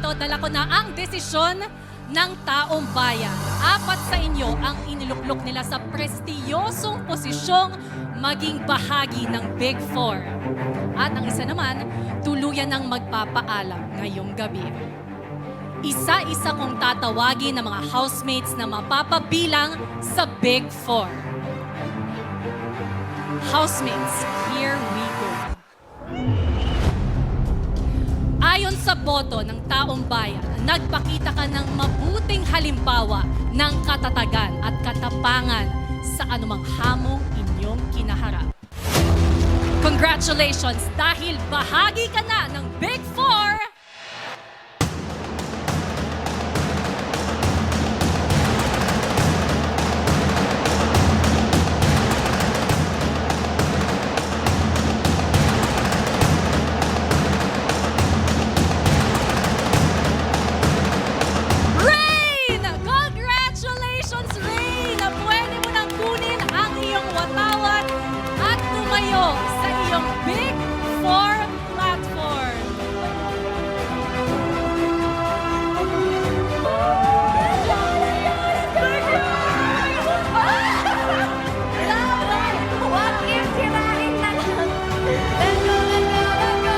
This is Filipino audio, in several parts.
ito, dala ko na ang desisyon ng taong bayan. 4 sa inyo ang iniluklok nila sa prestiyosong posisyong maging bahagi ng Big Four. At ang isa naman, tuluyan ng magpapaalam ngayong gabi. Isa-isa kong tatawagin ng mga housemates na mapapabilang sa Big Four. Housemates, here we go. Ayon sa boto ng taong bayan, nagpakita ka ng mabuting halimbawa ng katatagan at katapangan sa anumang hamong inyong kinaharap. Congratulations dahil bahagi ka na ng Big Four! Rain! Congratulations, Rain! Pwede mo nang kunin ang iyong watawat at tumayo sa iyong Big Four platform. Huwag yung sirain na lang. Let's go, let's go, let's go.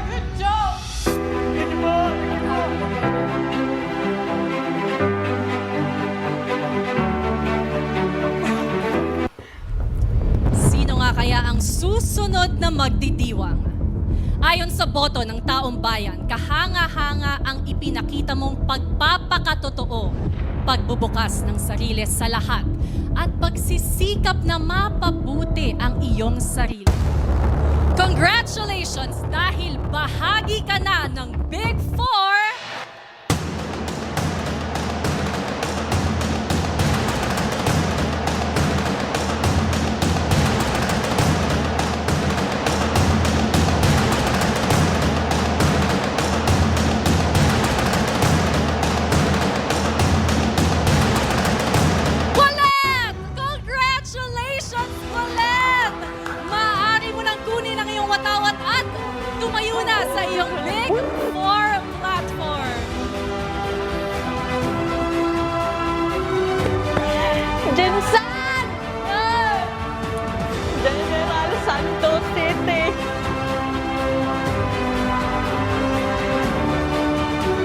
Good job! Sino nga kaya ang susunod na magdidiwang? Ayon sa boto ng taong bayan, kahanga-hanga ang ipinakita mong pagpapakatotoo, pagbubukas ng sarili sa lahat, at pagsisikap na mapabuti ang iyong sarili. Congratulations dahil bahagi ka na ng Big Four! Colette! Congratulations, Colette! Maaari mo nang kunin ang iyong watawat at tumayo na sa iyong Big Four platform. Jensan! General Santos City.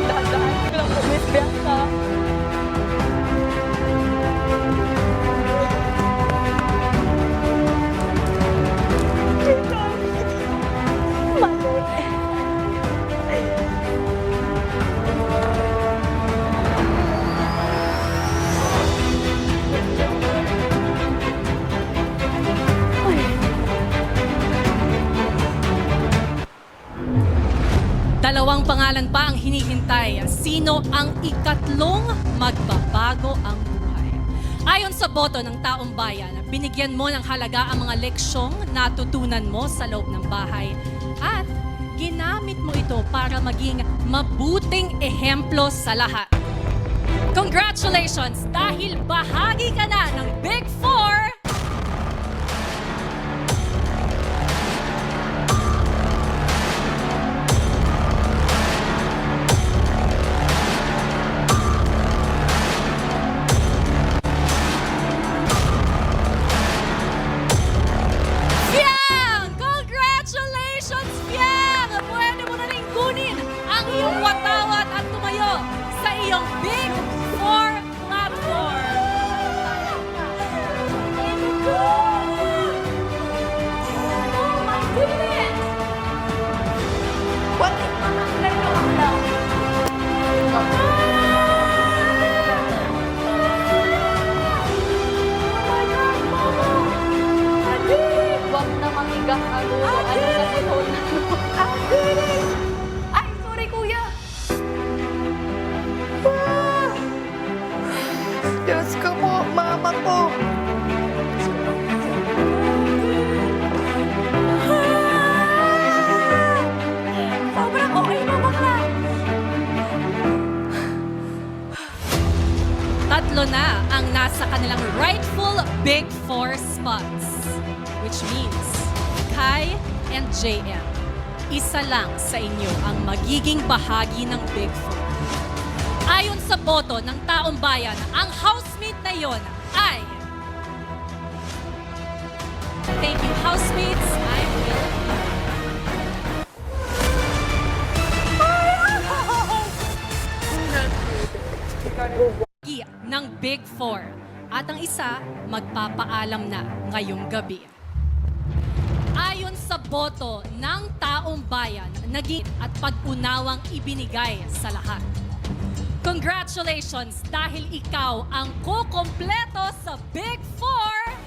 Dahan-dahan ko lang po, Miss Bianca. Dalawang pangalan pa ang hinihintay. Sino ang ikatlong magbabago ang buhay? Ayon sa boto ng taong bayan, binigyan mo ng halaga ang mga leksyong natutunan mo sa loob ng bahay at ginamit mo ito para maging mabuting ehemplo sa lahat. Congratulations dahil bahagi ka na ng Big Four! Fiang! Congratulations, Fiang! Pwede mo na rin kunin ang iyong watawat at tumayo sa iyong Big Four platform. which means Kai and JM, isa lang sa inyo ang magiging bahagi ng Big Four. Ayon sa boto ng taong bayan, ang housemate na yon ay... Thank you, housemates. I will... ng Big Four. At ang isa, magpapaalam na ngayong gabi. Ayon sa boto ng taong bayan, naging at pag-unawang ibinigay sa lahat. Congratulations dahil ikaw ang kukumpleto sa Big Four!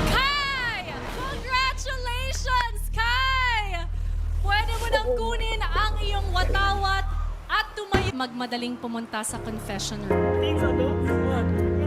Kai! Congratulations, Kai! Pwede mo nang kunin ang iyong watawat at tumayo. Magmadaling pumunta sa confession room.